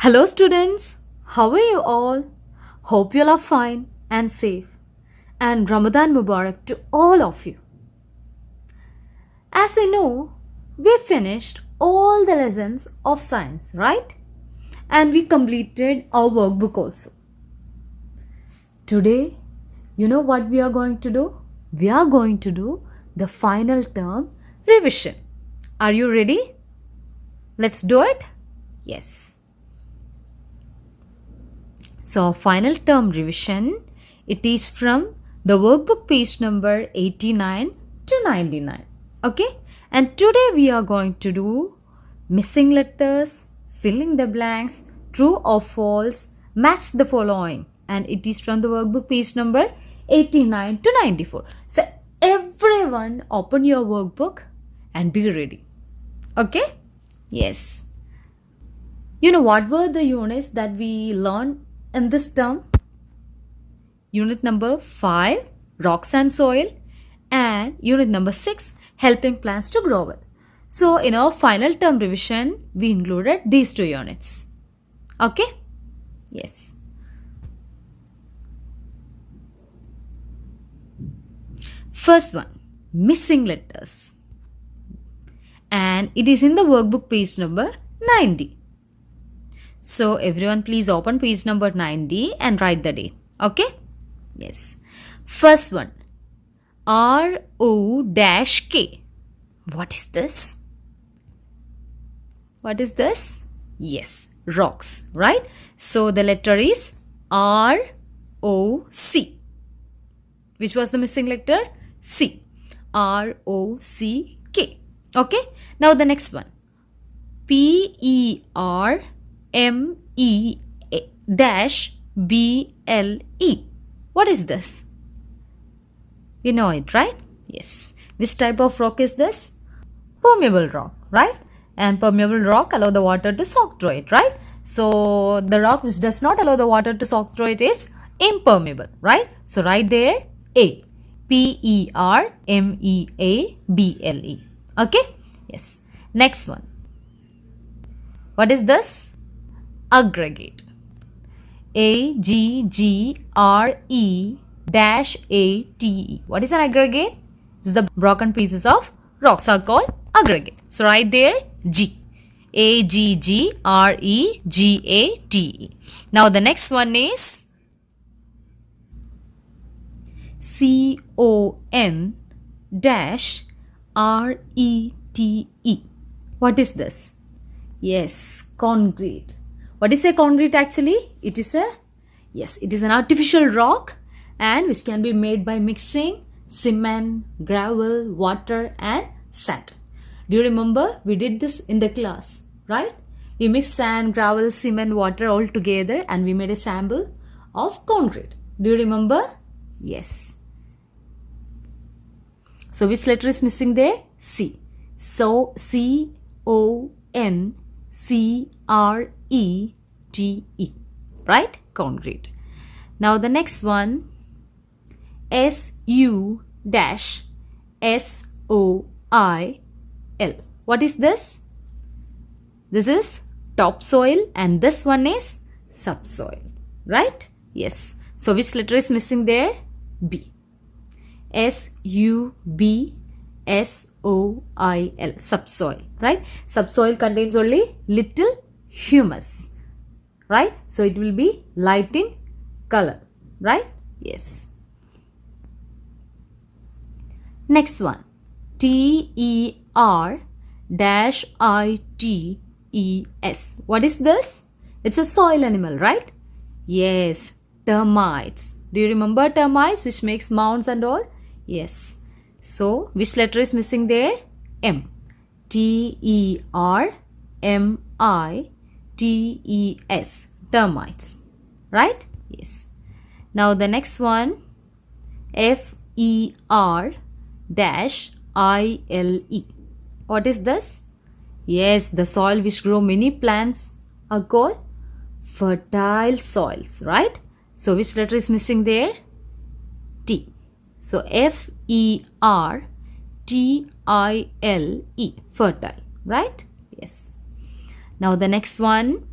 Hello, students. How are you all? Hope you all are fine and safe. And Ramadan Mubarak to all of you. As we know, we finished all the lessons of science, right? And we completed our workbook also. Today, you know what we are going to do? We are going to do the final term revision. Are you ready? Let's do it? Yes. So, final term revision, it is from the workbook page number 89 to 99. Okay? And today we are going to do missing letters, filling the blanks, true or false, match the following. And it is from the workbook page number 89 to 94. So, everyone open your workbook and be ready. Okay? Yes. You know what were the units that we learned in this term? Unit number 5, rocks and soil, and unit number 6, helping plants to grow well. So in our final term revision, we included these 2 units. Okay? Yes. First one, missing letters. And it is in the workbook page number 90. So everyone please open page number 90 and write the date. Okay? Yes. First one. R-O-K. What is this? What is this? Yes. Rocks. Right? So the letter is R-O-C. Which was the missing letter? C. R-O-C-K. Okay? Now the next one. P-E-R M-E-B-L-E. What is this? You know it, right? Yes. Which type of rock is this? Permeable rock, right? And permeable rock allow the water to soak through it, right? So the rock which does not allow the water to soak through it is impermeable, right? So write there A. P-E-R-M-E-A-B-L-E. Okay? Yes. Next one. What is this? Aggregate. A-G-G-R-E-A-T-E. What is an aggregate? This is the broken pieces of rocks are called aggregate. So write there G. A-G-G-R-E-G-A-T-E. Now the next one is C-O-N-R-E-T-E. What is this? Yes, concrete. What is a concrete actually? It is an artificial rock and which can be made by mixing cement, gravel, water and sand. Do you remember? We did this in the class, right? We mixed sand, gravel, cement, water all together and we made a sample of concrete. Do you remember? Yes. So which letter is missing there? C. So C-O-N-C-R-E-T-E. Right? Concrete. Now the next one. S-U-S-O-I-L. What is this? This is topsoil and this one is subsoil. Right? Yes. So which letter is missing there? B. S-U-B-S-O-I-L. Subsoil. Right? Subsoil contains only little humus. Right? So it will be light in color. Right? Yes. Next one. T-E-R-I-T-E-S. What is this? It's a soil animal, right? Yes. Termites. Do you remember termites which makes mounds and all? Yes. So, which letter is missing there? M. T-E-R-M-I-T-E-S. Termites. Right? Yes. Now, the next one. F-E-R-I-L-E. What is this? Yes, the soil which grow many plants are called fertile soils. Right? So, which letter is missing there? T. So, F-E-R-T-I-L-E. Fertile. Right? Yes. Now, the next one.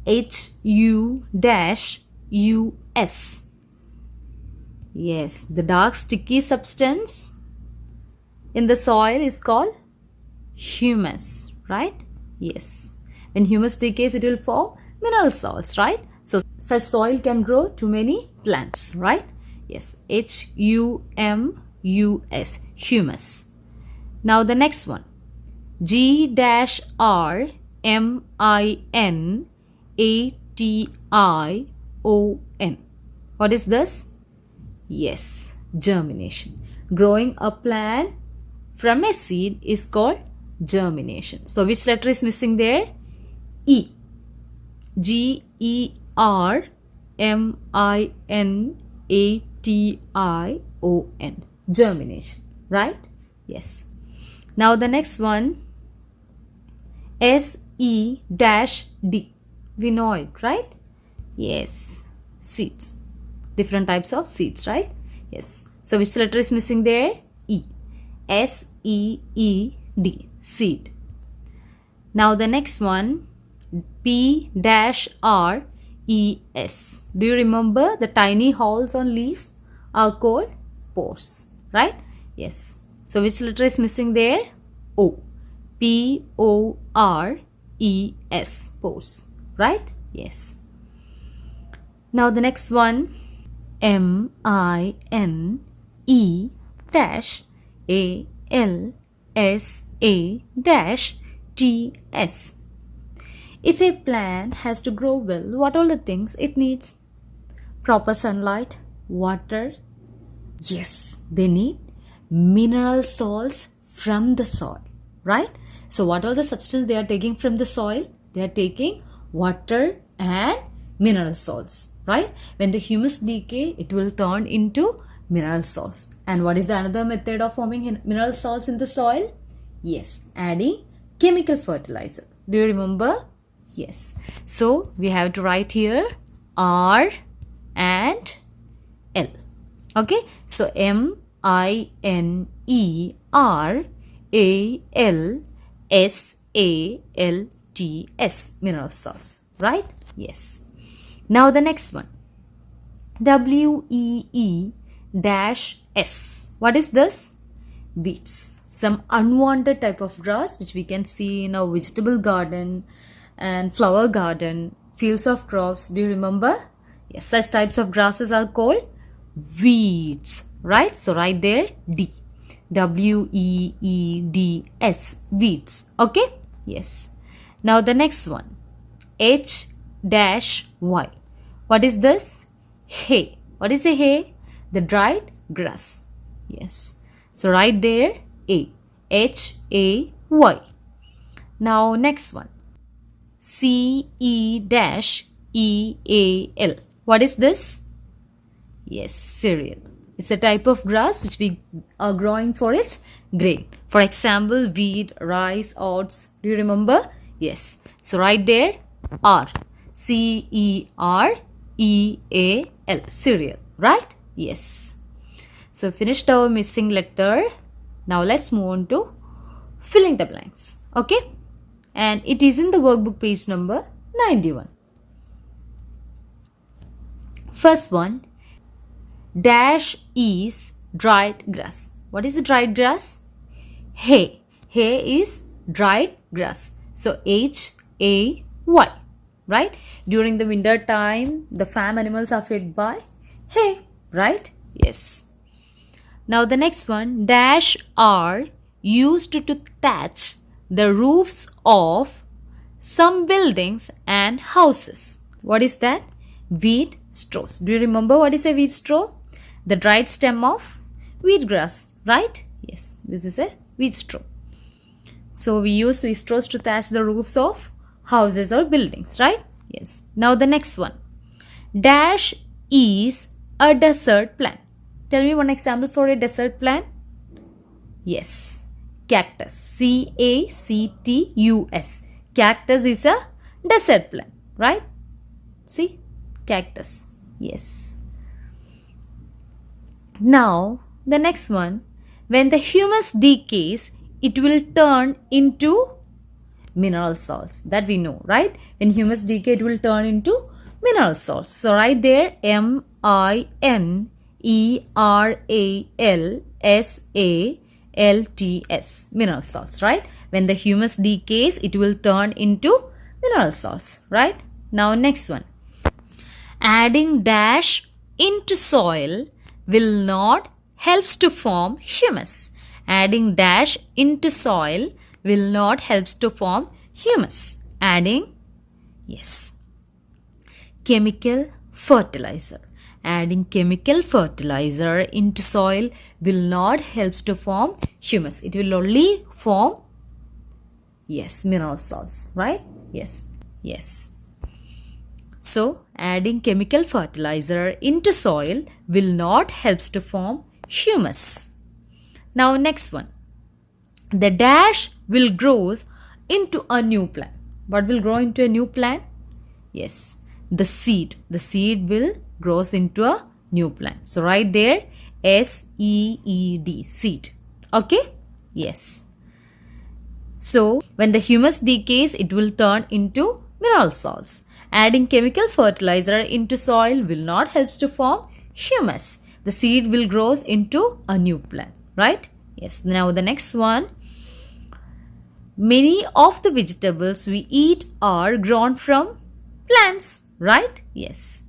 HU-US. Yes, the dark sticky substance in the soil is called humus, right? Yes. When humus decays, it will form mineral salts, right? So such soil can grow too many plants, right? Yes, HUMUS, humus. Now the next one, GRMINATION. What is this? Yes, germination. Growing a plant from a seed is called germination. So which letter is missing there? E. GERMINATION. Germination, right? Yes. Now the next one, SE-D. We know it, right? Yes. Seeds. Different types of seeds, right? Yes. So which letter is missing there? E. SEED. Seed. Now the next one, P-RES. Do you remember the tiny holes on leaves are called pores, right? Yes. So which letter is missing there? O. PORES. Pores, right? Yes. Now the next one, MINE-ALSA-TS. If a plant has to grow well, what are the things it needs? Proper sunlight, water. Yes, they need mineral salts from the soil, right? So what are the substances they are taking from the soil? They are taking water and mineral salts, right? When the humus decay, it will turn into mineral salts. And what is the another method of forming mineral salts in the soil? Yes, adding chemical fertilizer. Do you remember? Yes. So we have to write here R and L. Okay. So MINERALSALTS, mineral salts, right? Yes. Now the next one, WEE-S. What is this? Weeds. Some unwanted type of grass which we can see in our vegetable garden and flower garden, fields of crops. Do you remember? Yes, such types of grasses are called weeds, right? So right there, D. WEEDS, weeds. Okay? Yes. Now the next one, H-Y. What is this? Hay. What is a hay? The dried grass. Yes. So right there, A. H-A-Y. Now next one, CEEAL. What is this? Yes, cereal. It's a type of grass which we are growing for its grain. For example, wheat, rice, oats. Do you remember? Yes. So right there, R. CEREAL. Cereal. Right? Yes. So finished our missing letter. Now let's move on to filling the blanks. Okay? And it is in the workbook page number 91. First one, dash is dried grass. What is the dried grass? Hay. Hay is dried grass. So H-A-Y. Right? During the winter time, the farm animals are fed by hay. Right? Yes. Now the next one, dash are used to thatch the roofs of some buildings and houses. What is that? Wheat straws. Do you remember what is a wheat straw? The dried stem of wheat grass, right? Yes, this is a wheat straw. So we use wheat straws to thatch the roofs of houses or buildings, right? Yes. Now the next one, dash is a desert plant. Tell me one example for a desert plant. Yes, cactus. C-A-C-T-U-S. Cactus is a desert plant, right? See, cactus. Yes. Now, the next one, when the humus decays, it will turn into mineral salts. That we know, right? When humus decay, it will turn into mineral salts. So right there, mineralsalts, mineral salts, right? When the humus decays, it will turn into mineral salts, right? Now next one. Adding dash into soil will not helps to form humus. Adding dash into soil will not helps to form humus. Adding, yes, chemical fertilizer. Adding chemical fertilizer into soil will not helps to form humus. It will only form, yes, mineral salts, right? Yes, yes. So, adding chemical fertilizer into soil will not helps to form humus. Now, next one. The dash will grow into a new plant. What will grow into a new plant? Yes, the seed. The seed will grows into a new plant. So, right there, SEED, seed. Okay? Yes. So, when the humus decays, it will turn into mineral salts. Adding chemical fertilizer into soil will not help to form humus. The seed will grow into a new plant, right? Yes. Now the next one. Many of the vegetables we eat are grown from plants, right? Yes.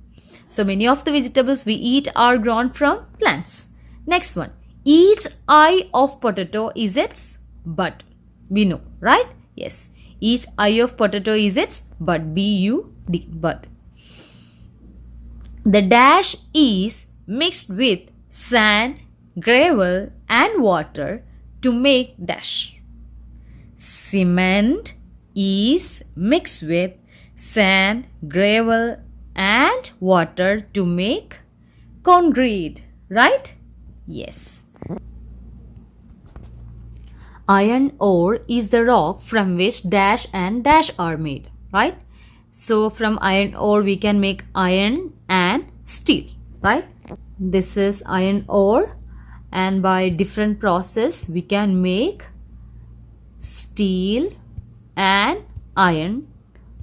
So many of the vegetables we eat are grown from plants. Next one. Each eye of potato is its bud. We know, right? Yes. Each eye of potato is its bud. B-U-D, bud. The dash is mixed with sand, gravel and water to make dash. Cement is mixed with sand, gravel and water to make concrete, right? Yes. Iron ore is the rock from which dash and dash are made, right? So from iron ore we can make iron and steel, right? This is iron ore and by different process we can make steel and iron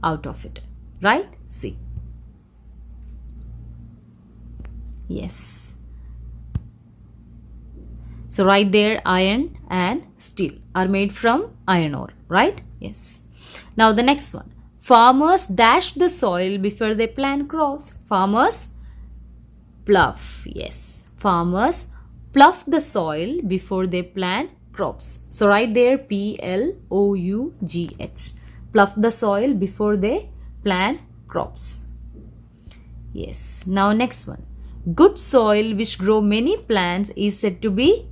out of it, right? See. Yes. So right there iron and steel are made from iron ore, right? Yes. Now the next one. Farmers dash the soil before they plant crops. Farmers plough. Yes. Farmers plough the soil before they plant crops. So right there P-L-O-U-G-H. Plough the soil before they plant crops. Yes. Now next one. Good soil which grow many plants is said to be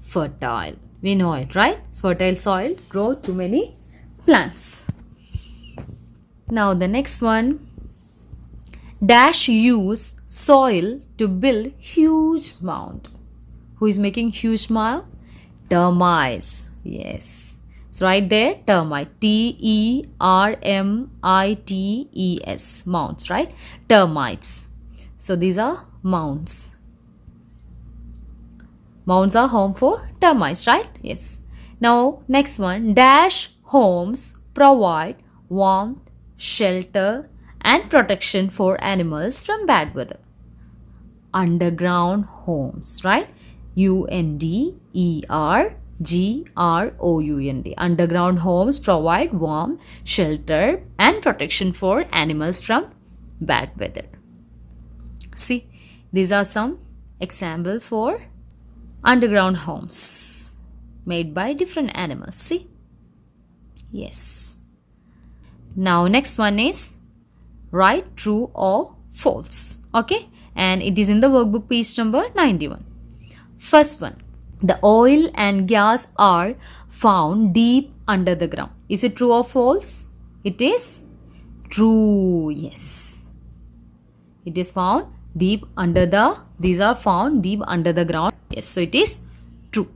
fertile. We know it, right? Fertile soil grow too many plants. Now the next one. Dash use soil to build huge mound. Who is making huge mound? Termites. Yes. So right there termite. T-E-R-M-I-T-E-S. Mounds, right? Termites. So these are mounds. Mounds are home for termites, right? Yes. Now, next one. Dash homes provide warmth, shelter and protection for animals from bad weather. Underground homes, right? U-N-D-E-R-G-R-O-U-N-D. Underground homes provide warmth, shelter and protection for animals from bad weather. See, these are some examples for underground homes made by different animals. See? Yes. Now, next one is write true or false. Okay? And it is in the workbook page number 91. First one. The oil and gas are found deep under the ground. Is it true or false? It is true. Yes. It is found deep under the, these are found deep under the ground. Yes, so it is true.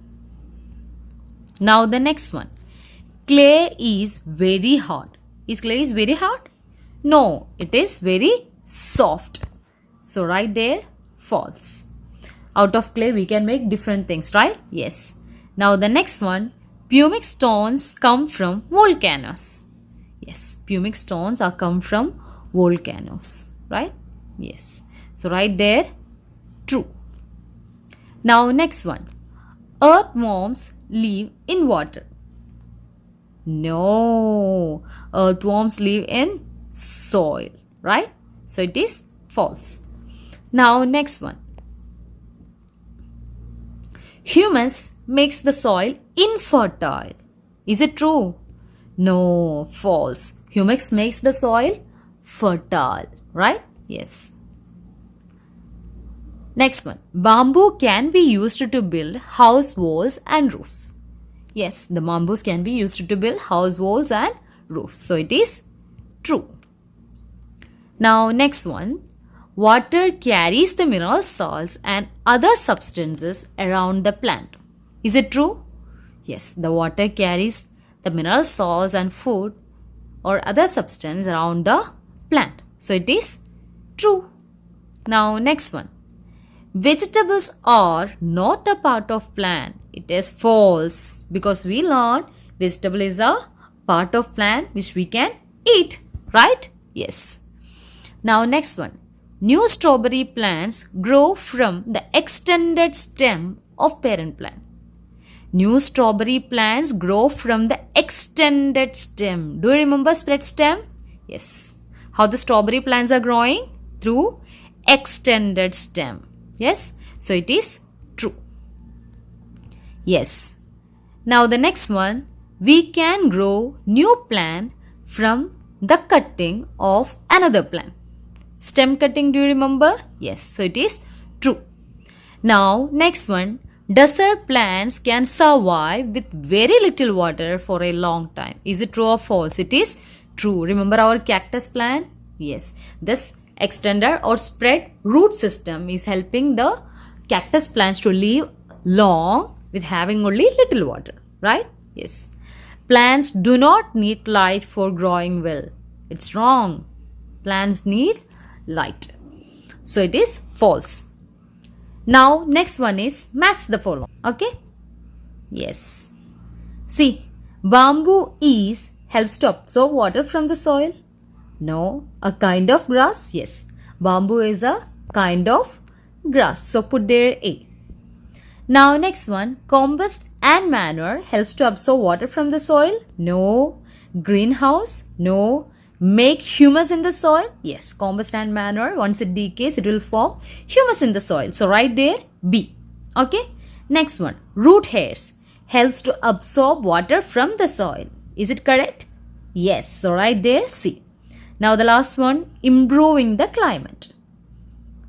Now the next one. Clay is very hard. Is clay is very hard? No, it is very soft. So right there, false. Out of clay we can make different things, right? Yes. Now the next one. Pumic stones come from volcanoes. Yes, pumic stones are come from volcanoes, right? Yes. So right there, true. Now next one. Earthworms live in water. No, earthworms live in soil, right? So it is false. Now next one. Humus makes the soil infertile. Is it true? No, false. Humus makes the soil fertile, right? Yes. Next one. Bamboo can be used to build house walls and roofs. Yes, the bamboos can be used to build house walls and roofs. So it is true. Now next one. Water carries the mineral salts and other substances around the plant. Is it true? Yes, the water carries the mineral salts and food or other substance around the plant. So it is true. Now next one. Vegetables are not a part of plant. It is false because we learned vegetable is a part of plant which we can eat, right? Yes. Now next one. New strawberry plants grow from the extended stem of parent plant. New strawberry plants grow from the extended stem. Do you remember spread stem? Yes. How the strawberry plants are growing? Through extended stem. Yes. So it is true. Yes. Now the next one. We can grow new plant from the cutting of another plant. Stem cutting, do you remember? Yes, so it is true. Now, next one. Desert plants can survive with very little water for a long time. Is it true or false? It is true. Remember our cactus plant? Yes. This extender or spread root system is helping the cactus plants to live long with having only little water. Right? Yes. Plants do not need light for growing well. It's wrong. Plants need light. So it is false. Now next one is match the following. Okay? Yes. See, bamboo helps to absorb water from the soil. No. A kind of grass? Yes. Bamboo is a kind of grass. So put there A. Now next one. Compost and manure helps to absorb water from the soil. No. Greenhouse? No. Make humus in the soil? Yes, compost and manure, once it decays, it will form humus in the soil. So, right there, B. Okay. Next one, root hairs helps to absorb water from the soil. Is it correct? Yes. So, right there, C. Now, the last one, improving the climate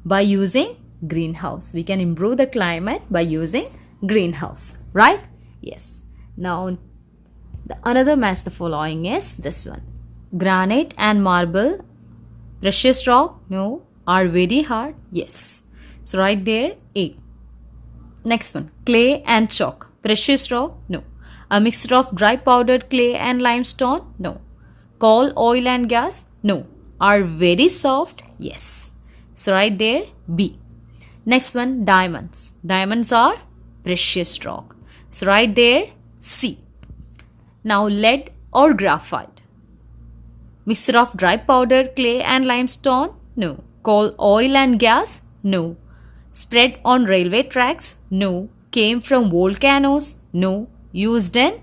by using greenhouse. We can improve the climate by using greenhouse. Right? Yes. Now, another match the following is this one. Granite and marble, precious rock, no. Are very hard, yes. So right there, A. Next one, clay and chalk, precious rock, no. A mixture of dry powdered clay and limestone, no. Coal, oil and gas, no. Are very soft, yes. So right there, B. Next one, diamonds. Diamonds are precious rock. So right there, C. Now lead or graphite. Mixture of dry powder, clay and limestone? No. Coal, oil and gas? No. Spread on railway tracks? No. Came from volcanoes? No. Used in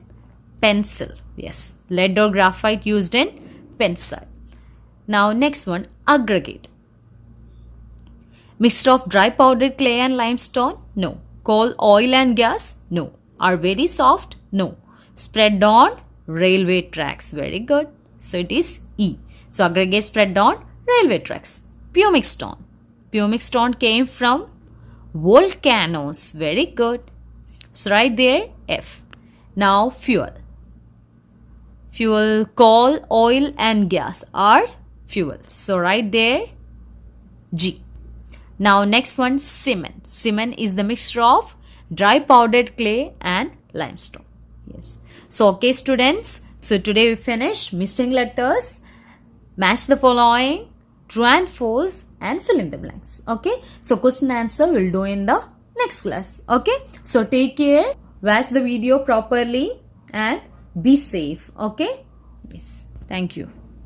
pencil? Yes. Lead or graphite used in pencil. Now next one, aggregate. Mixture of dry powdered clay and limestone? No. Coal, oil and gas? No. Are very soft? No. Spread on railway tracks? Very good. So it is E. So aggregate spread on railway tracks. Pumic stone. Pumic stone came from volcanoes. Very good. So right there, F. Now fuel. Fuel, coal, oil and gas are fuels. So right there, G. Now next one, cement. Cement is the mixture of dry powdered clay and limestone. Yes. So okay students. So today we finished missing letters, match the following, true and false and fill in the blanks. Okay. So question answer we'll do in the next class. Okay. So take care, watch the video properly and be safe. Okay? Yes. Thank you.